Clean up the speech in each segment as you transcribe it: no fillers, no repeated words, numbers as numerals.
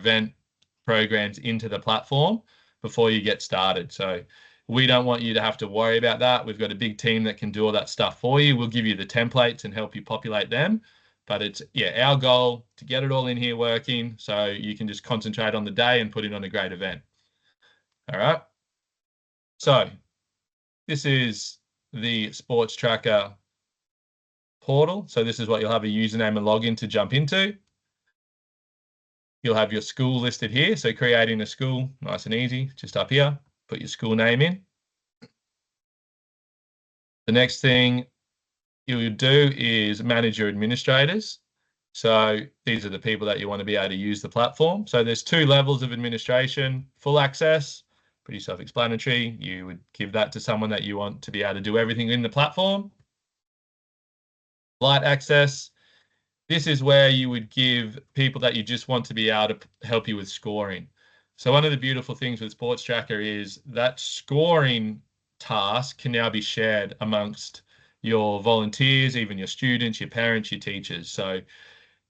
event programs into the platform before you get started. So we don't want you to have to worry about that. We've got a big team that can do all that stuff for you. We'll give you the templates and help you populate them. But it's, yeah, our goal to get it all in here working so you can just concentrate on the day and put it on a great event. All right. So this is the Sports Tracker portal. So this is what you'll have a username and login to jump into. You'll have your school listed here. So creating a school, nice and easy, just up here, put your school name in. The next thing you'll do is manage your administrators. So these are the people that you want to be able to use the platform. So there's 2 levels of administration: full access, pretty self-explanatory. You would give that to someone that you want to be able to do everything in the platform. Light access, this is where you would give people that you just want to be able to help you with scoring. So one of the beautiful things with Sports Tracker is that scoring task can now be shared amongst your volunteers, even your students, your parents, your teachers. So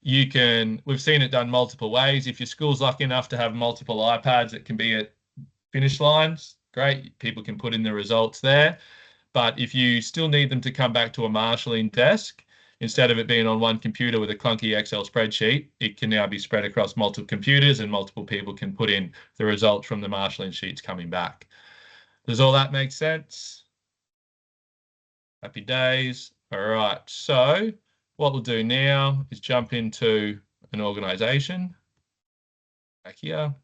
you can, we've seen it done multiple ways. If your school's lucky enough to have multiple iPads that can be at finish lines, great, people can put in the results there. But if you still need them to come back to a marshalling desk, instead of it being on one computer with a clunky Excel spreadsheet, it can now be spread across multiple computers and multiple people can put in the results from the marshalling sheets coming back. Does all that make sense? Happy days. All right, so what we'll do now is jump into an organization. Back here.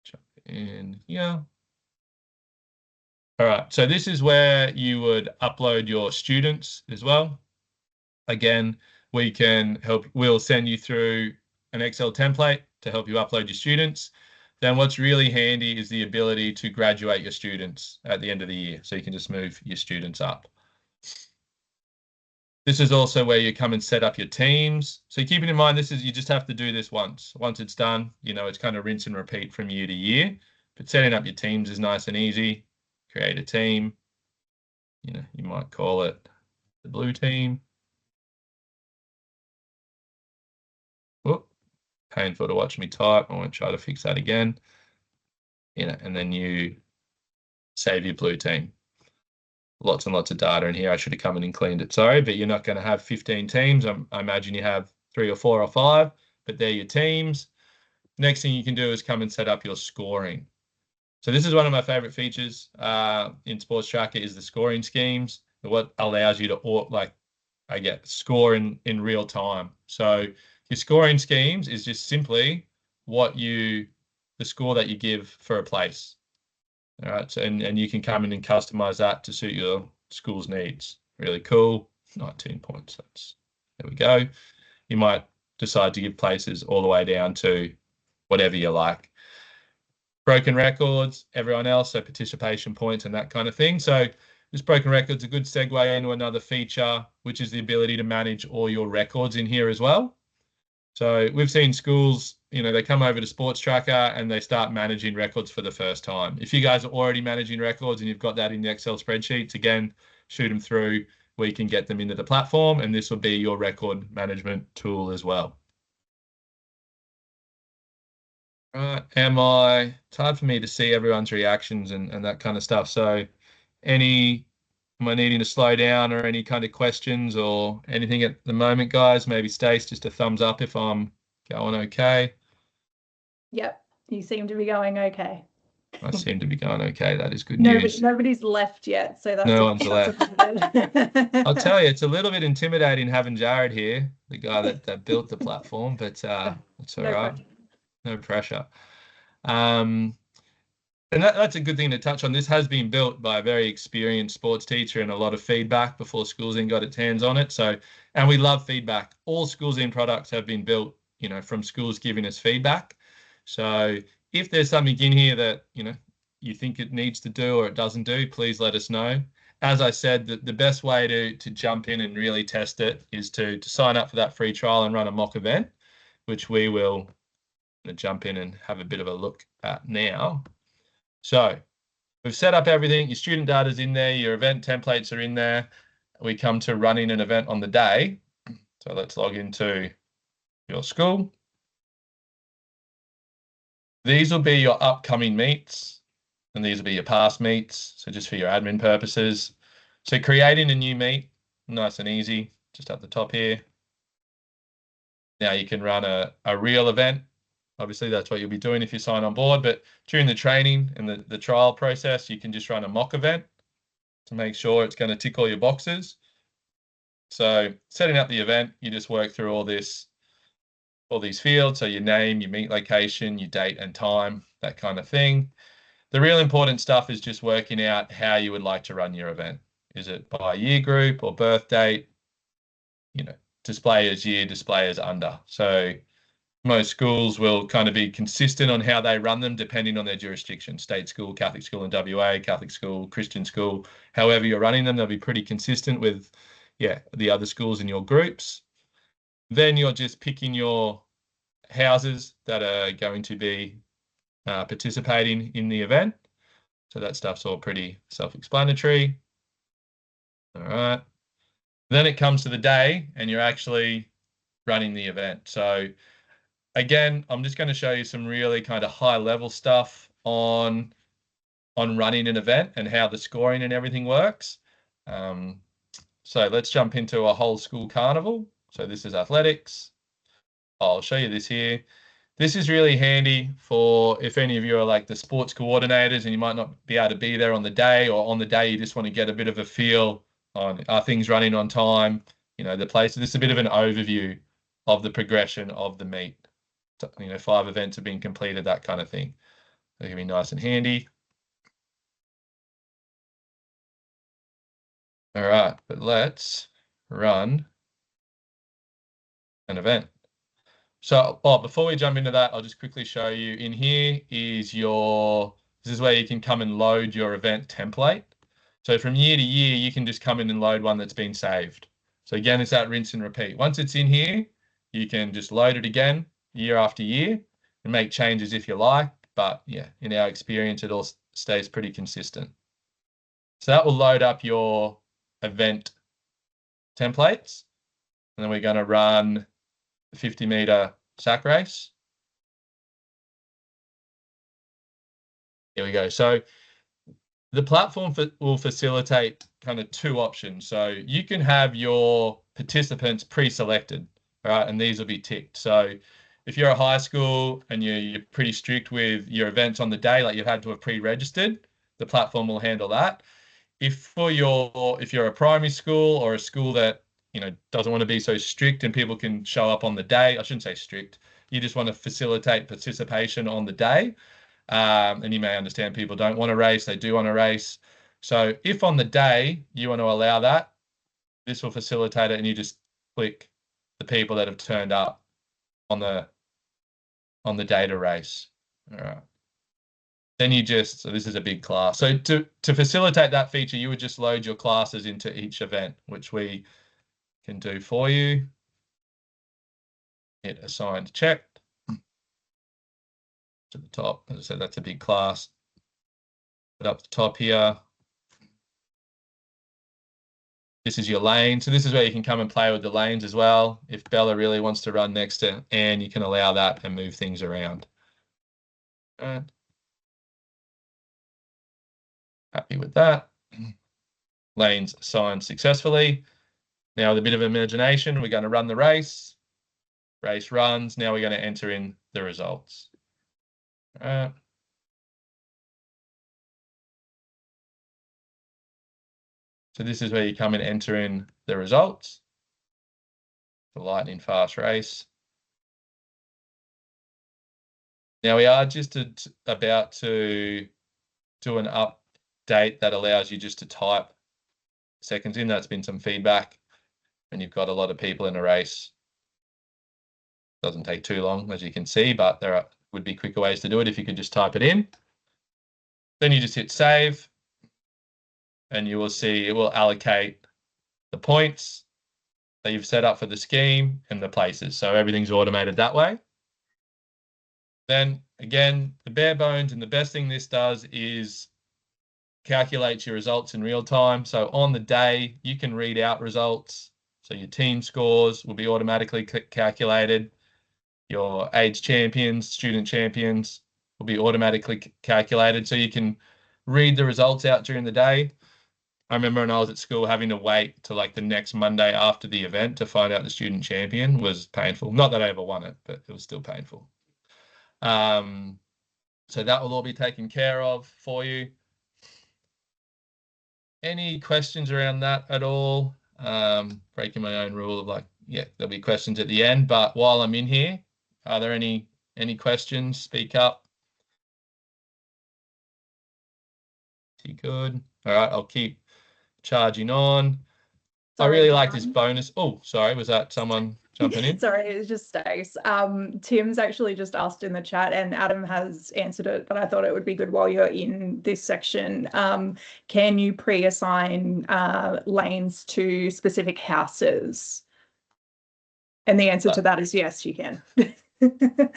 Jump in here. All right, so this is where you would upload your students as well. Again, we can help, we'll send you through an Excel template to help you upload your students. Then what's really handy is the ability to graduate your students at the end of the year. So you can just move your students up. This is also where you come and set up your teams. So keeping in mind, this is, you just have to do this once. Once it's done, you know, it's kind of rinse and repeat from year to year. But setting up your teams is nice and easy. Create a team. You know, you might call it the blue team. Whoop, painful to watch me type. I won't try to fix that again. You know, and then you save your blue team. Lots and lots of data in here. I should have come in and cleaned it. Sorry, but you're not going to have 15 teams. I imagine you have 3 or 4 or 5, but they're your teams. Next thing you can do is come and set up your scoring. So this is one of my favorite features in Sports Tracker is the scoring schemes. What allows you to score in real time. So your scoring schemes is just simply the score that you give for a place. All right, so and you can come in and customize that to suit your school's needs. Really cool. 19 points. There we go. You might decide to give places all the way down to whatever you like. Broken records, everyone else, so participation points and that kind of thing. So this broken record's a good segue into another feature, which is the ability to manage all your records in here as well. So we've seen schools, you know, they come over to Sports Tracker and they start managing records for the first time. If you guys are already managing records and you've got that in the Excel spreadsheets, again, shoot them through. We can get them into the platform and this will be your record management tool as well. Right, it's hard for me to see everyone's reactions and that kind of stuff. So am I needing to slow down or any kind of questions or anything at the moment, guys? Maybe Stace, just a thumbs up if I'm going okay. Yep, you seem to be going okay. I seem to be going okay. That is good news. Nobody's left yet, so that's no one's left. I'll tell you, it's a little bit intimidating having Jared here, the guy that built the platform, but it's all right. No pressure. And that's a good thing to touch on. This has been built by a very experienced sports teacher and a lot of feedback before Schools In got its hands on it. So, and we love feedback. All Schools In products have been built, you know, from schools giving us feedback. So if there's something in here that, you know, you think it needs to do or it doesn't do, please let us know. As I said, the best way to jump in and really test it is to sign up for that free trial and run a mock event, which we will jump in and have a bit of a look at now. So we've set up everything. Your student data is in there. Your event templates are in there. We come to running an event on the day. So let's log into your school. These will be your upcoming meets, and these will be your past meets. So just for your admin purposes. So creating a new meet, nice and easy, just at the top here. Now you can run a real event. Obviously, that's what you'll be doing if you sign on board. But during the training and the trial process, you can just run a mock event to make sure it's going to tick all your boxes. So setting up the event, you just work through all these fields. So your name, your meet location, your date and time, that kind of thing. The real important stuff is just working out how you would like to run your event. Is it by year group or birth date? You know, display as year, display as under. So most schools will kind of be consistent on how they run them depending on their jurisdiction. State school, Catholic school in WA, Catholic school, Christian school, however you're running them, they'll be pretty consistent with, the other schools in your groups. Then you're just picking your houses that are going to be participating in the event. So that stuff's all pretty self-explanatory. All right. Then it comes to the day and you're actually running the event. So again, I'm just going to show you some really kind of high level stuff on running an event and how the scoring and everything works. So let's jump into a whole school carnival. So this is athletics. I'll show you this here. This is really handy for if any of you are like the sports coordinators and you might not be able to be there on the day, or on the day you just want to get a bit of a feel on, are things running on time? You know, the place. This is a bit of an overview of the progression of the meet. 5 events have been completed, that kind of thing. They're going to be nice and handy. All right, but let's run an event. So, before we jump into that, I'll just quickly show you. In here is this is where you can come and load your event template. So from year to year, you can just come in and load one that's been saved. So again, it's that rinse and repeat. Once it's in here, you can just load it again year after year and make changes if you like. But yeah, in our experience, it all stays pretty consistent. So that will load up your event templates. And then we're going to run the 50-meter sack race. Here we go. So the platform will facilitate kind of 2 options. So you can have your participants pre-selected, right? And these will be ticked. So if you're a high school and you're pretty strict with your events on the day, like you've had to have pre-registered, the platform will handle that. If you're a primary school or a school that doesn't want to be so strict and people can show up on the day, I shouldn't say strict, you just want to facilitate participation on the day. And you may understand people don't want to race, they do want to race. So if on the day you want to allow that, this will facilitate it, and you just click the people that have turned up on the day to race. All right. Then so this is a big class. So to facilitate that feature, you would just load your classes into each event, which we can do for you. Hit assigned checked. To the top, as I said, that's a big class. But up the top here, this is your lane. So this is where you can come and play with the lanes as well. If Bella really wants to run next to Anne, you can allow that and move things around. Happy with that. Lanes assigned successfully. Now with a bit of imagination, we're going to run the race. Race runs. Now we're going to enter in the results. So this is where you come and enter in the results. The lightning fast race. Now we are just about to do an update that allows you just to type seconds in. That's been some feedback, and you've got a lot of people in a race. Doesn't take too long, as you can see, but there would be quicker ways to do it if you could just type it in. Then you just hit save, and you will see it will allocate the points that you've set up for the scheme and the places. So everything's automated that way. Then again, the bare bones, and the best thing this does is calculates your results in real time. So on the day, you can read out results. So your team scores will be automatically calculated. your age champions, student champions will be automatically calculated. So you can read the results out during the day. I remember when I was at school having to wait to like the next Monday after the event to find out the student champion was painful. Not that I ever won it, but it was still painful. So that will all be taken care of for you. Any questions around that at all? Breaking my own rule of like, yeah, there'll be questions at the end, but while I'm in here, are there any questions? Speak up. Good. All right, I'll keep charging on. I really like this bonus. Oh, sorry, was that someone jumping in? Sorry, it was just Stace. Tim's actually just asked in the chat, and Adam has answered it, but I thought it would be good while you're in this section. Can you pre-assign lanes to specific houses? And the answer to that is yes, you can.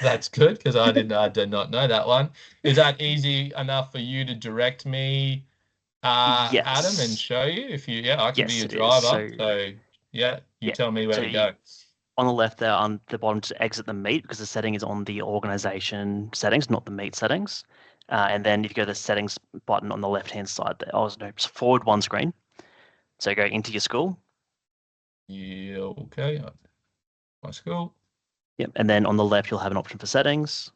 That's good, because I did not know that one. Is that easy enough for you to direct me, Yes. Adam, and show you? If you, I can be Yes, your it is. driver. So yeah, you Yeah, tell me where so to go. On the left there, on the bottom, to exit the meet, because the setting is on the organization settings, not the meet settings. And then if you go to the settings button on the left-hand side there, no, it's forward one screen. So go into your school. Yeah, okay. My school. Yep. And then on the left, you'll have an option for settings.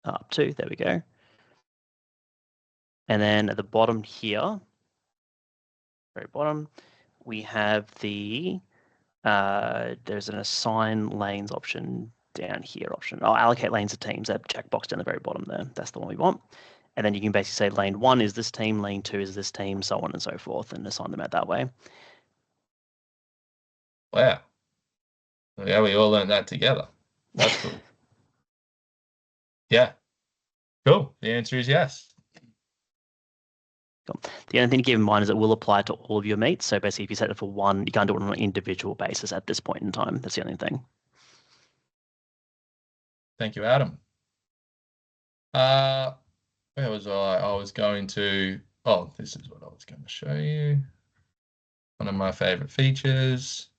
Up to, there we go. And then at the bottom here, very bottom, we have the, there's an assign lanes option down here option. I'll allocate lanes to teams, that checkbox down the very bottom there. That's the one we want. And then you can basically say lane 1 is this team, lane 2 is this team, so on and so forth, and assign them out that way. Wow. Yeah, we all learned that together. That's cool. Yeah. Cool. The answer is yes. Cool. The only thing to keep in mind is it will apply to all of your meets. So basically, if you set it for one, you can't do it on an individual basis at this point in time. That's the only thing. Thank you, Adam. Where was I? I was going to, this is what I was going to show you. One of my favorite features,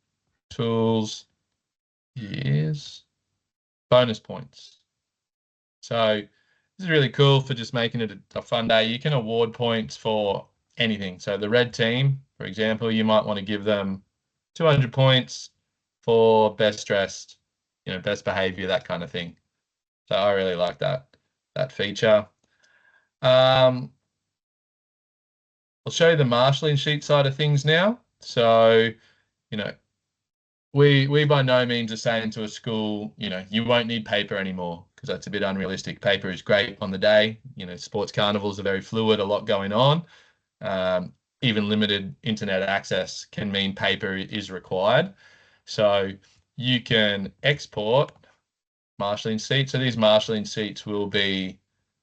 tools, is bonus points. So this is really cool for just making it a fun day. You can award points for anything. So the red team, for example, you might want to give them 200 points for best dressed, best behavior, that kind of thing. So I really like that feature. I'll show you the marshalling sheet side of things now. So, we by no means are saying to a school, you won't need paper anymore, because that's a bit unrealistic. Paper is great on the day. Sports carnivals are very fluid, a lot going on. Even limited internet access can mean paper is required. So you can export marshalling sheets. So these marshalling sheets will be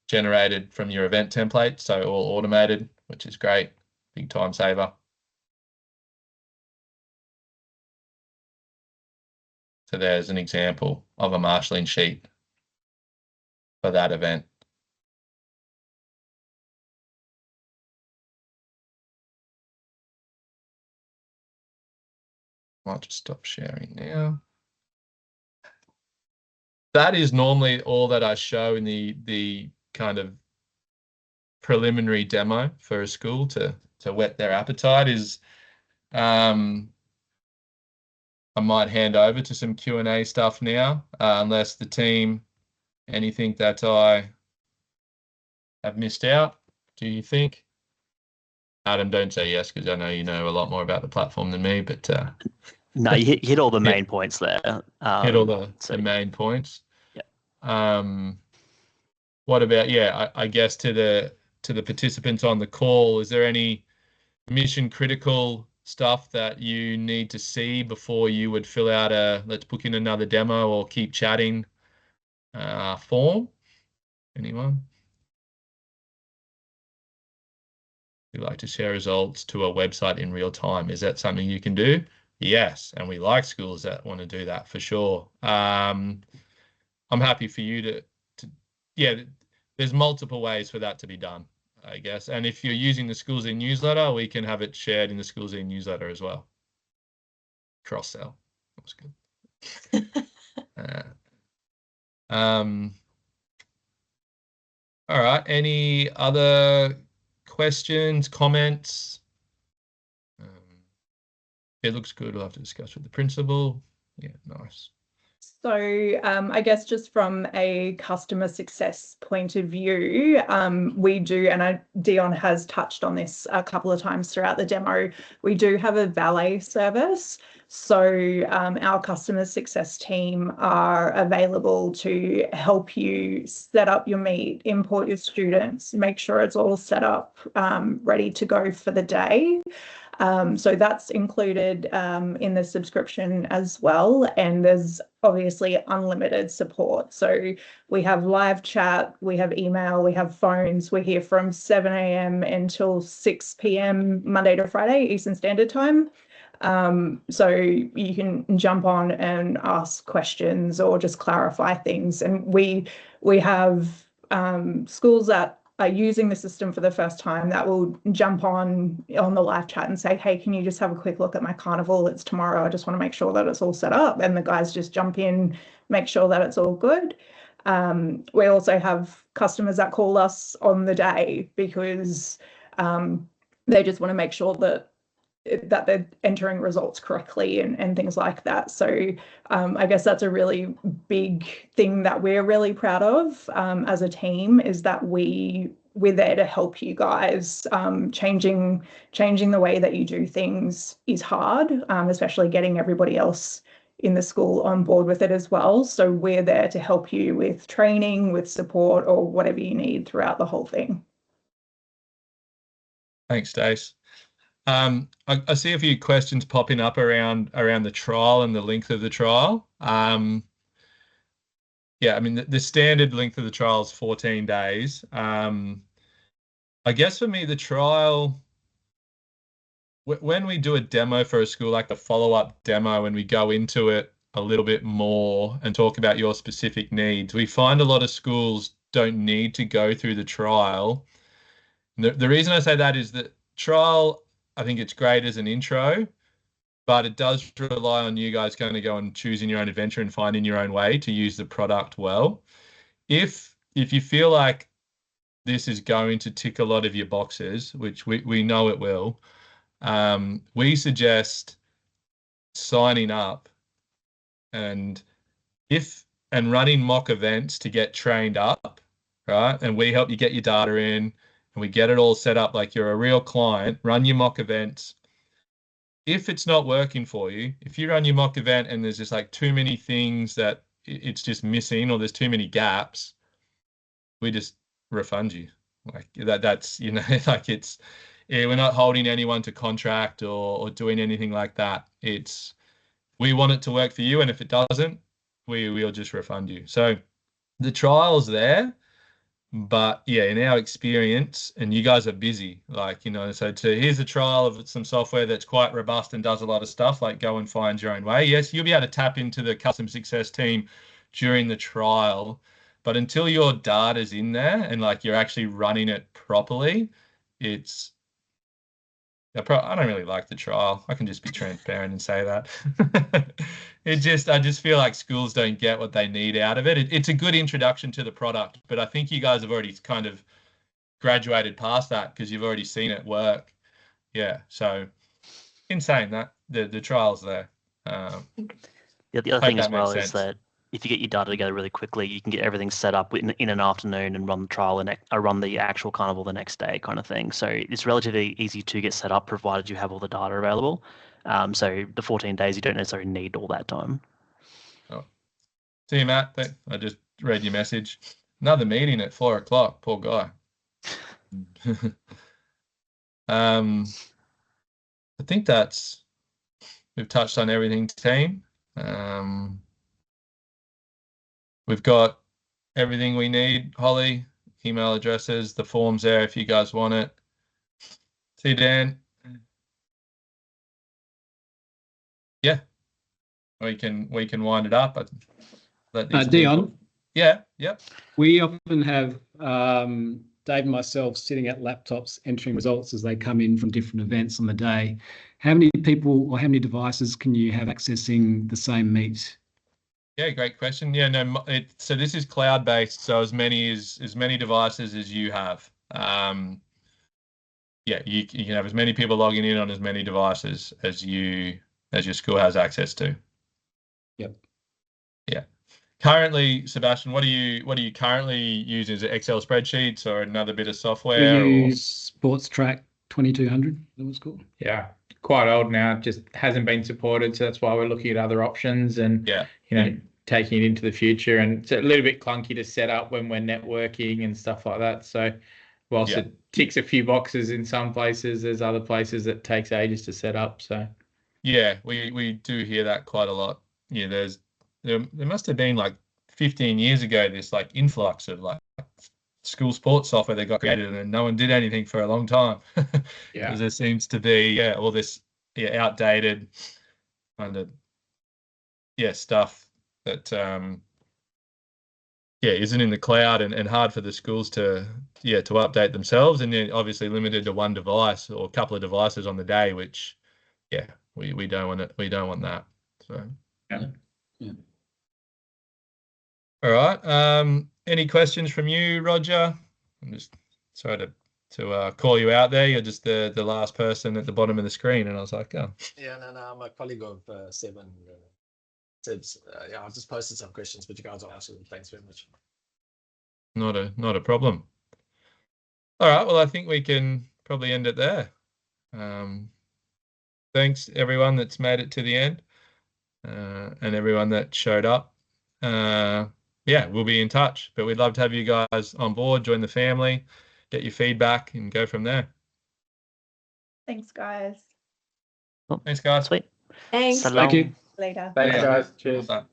generated from your event template, so all automated, which is great, big time saver. So there's an example of a marshalling sheet for that event. I'll just stop sharing now. That is normally all that I show in the kind of preliminary demo for a school to whet their appetite. Is I might hand over to some Q&A stuff now, unless the team, anything that I have missed out, do you think? Adam, don't say yes, because I know you know a lot more about the platform than me, but... No, you hit all the main points there. Hit all the main points. Yeah. What about, I guess to the participants on the call, is there any mission critical stuff that you need to see before you would fill out a let's book in another demo or keep chatting form? Anyone? We like to share results to a website in real time. Is that something you can do? Yes, and we like schools that want to do that for sure. I'm happy for you to there's multiple ways for that to be done, I guess. And if you're using the Schools In newsletter, we can have it shared in the Schools In newsletter as well. Cross-sell. That was good. All right. Any other questions, comments? It looks good. We'll have to discuss with the principal. Yeah, nice. So I guess just from a customer success point of view, we do, and Dion has touched on this a couple of times throughout the demo, we do have a valet service. So our customer success team are available to help you set up your meet, import your students, make sure it's all set up, ready to go for the day. So that's included in the subscription as well. And there's obviously unlimited support. So we have live chat, we have email, we have phones. We're here from 7 a.m. until 6 p.m. Monday to Friday, Eastern Standard Time. So you can jump on and ask questions or just clarify things. And we have schools that are using the system for the first time that will jump on the live chat and say, hey, can you just have a quick look at my carnival? It's tomorrow. I just want to make sure that it's all set up. And the guys just jump in, make sure that it's all good. We also have customers that call us on the day because they just want to make sure that they're entering results correctly and things like that. So I guess that's a really big thing that we're really proud of as a team, is that we're there to help you guys. Changing the way that you do things is hard, especially getting everybody else in the school on board with it as well. So we're there to help you with training, with support, or whatever you need throughout the whole thing. Thanks, Stace. I see a few questions popping up around the trial and the length of the trial. Yeah, I mean, the standard length of the trial is 14 days. I guess for me, the trial, when we do a demo for a school, like the follow-up demo, when we go into it a little bit more and talk about your specific needs, we find a lot of schools don't need to go through the trial. The reason I say that is that trial, I think it's great as an intro, but it does rely on you guys kind of go and choosing your own adventure and finding your own way to use the product well. If you feel like this is going to tick a lot of your boxes, which we know it will, we suggest signing up and running mock events to get trained up, right? And we help you get your data in, and we get it all set up like you're a real client. Run your mock events. If it's not working for you, if you run your mock event and there's just like too many things that it's just missing, or there's too many gaps, we just refund you. Like that's, you know, like we're not holding anyone to contract or doing anything like that. We want it to work for you, and if it doesn't, we'll just refund you. So the trial's there. But yeah, in our experience, and you guys are busy, like, you know, so here's a trial of some software that's quite robust and does a lot of stuff, like go and find your own way. Yes, you'll be able to tap into the customer success team during the trial, but until your data's in there and like you're actually running it properly, I don't really like the trial. I can just be transparent and say that. I just feel like schools don't get what they need out of it. It's a good introduction to the product, but I think you guys have already kind of graduated past that because you've already seen it work. Yeah. So in saying that, the trial's there. The other thing as well is that if you get your data together really quickly, you can get everything set up in an afternoon and run the trial and run the actual carnival the next day, kind of thing. So it's relatively easy to get set up, provided you have all the data available. So the 14 days, you don't necessarily need all that time. Oh. See you, Matt. I just read your message. Another meeting at 4 o'clock. Poor guy. I think we've touched on everything, team. We've got everything we need. Holly, email addresses, the forms there if you guys want it. See you, Dan. Yeah, we can wind it up. Dion. Yeah. Yep. We often have Dave and myself sitting at laptops entering results as they come in from different events on the day. How many people or how many devices can you have accessing the same meet Yeah, great question. Yeah, no, so this is cloud-based, so as many devices as you have. Yeah, you can have as many people logging in on as many devices as your school has access to. Yep. Yeah. Currently, Sebastian, what are you currently using? Is it Excel spreadsheets or another bit of software? We use Sports Track 2200. That was cool. Yeah, quite old now. Just hasn't been supported, so that's why we're looking at other options and Yeah. Taking it into the future. And it's a little bit clunky to set up when we're networking and stuff like that. So whilst it ticks a few boxes in some places, there's other places that takes ages to set up. So yeah, we do hear that quite a lot. Yeah, there must have been like 15 years ago this like influx of like school sports software that got created and no one did anything for a long time. yeah, There seems to be all this outdated kind of stuff that isn't in the cloud and hard for the schools to update themselves, and then obviously limited to one device or a couple of devices on the day, which we don't want it. We don't want that. So Yeah. All right. Any questions from you, Roger? I'm just sorry to call you out there. You're just the last person at the bottom of the screen, and I was like, oh. Yeah, no, I'm a colleague of Seven. Seb's, I've just posted some questions, but you guys are awesome. Thanks very much. Not a problem. All right. Well, I think we can probably end it there. Thanks everyone that's made it to the end, and everyone that showed up. We'll be in touch, but we'd love to have you guys on board, join the family, get your feedback, and go from there. Thanks, guys. Thanks, guys. Sweet. Thanks. So Thank you. Later. thanks guys. Cheers. Bye.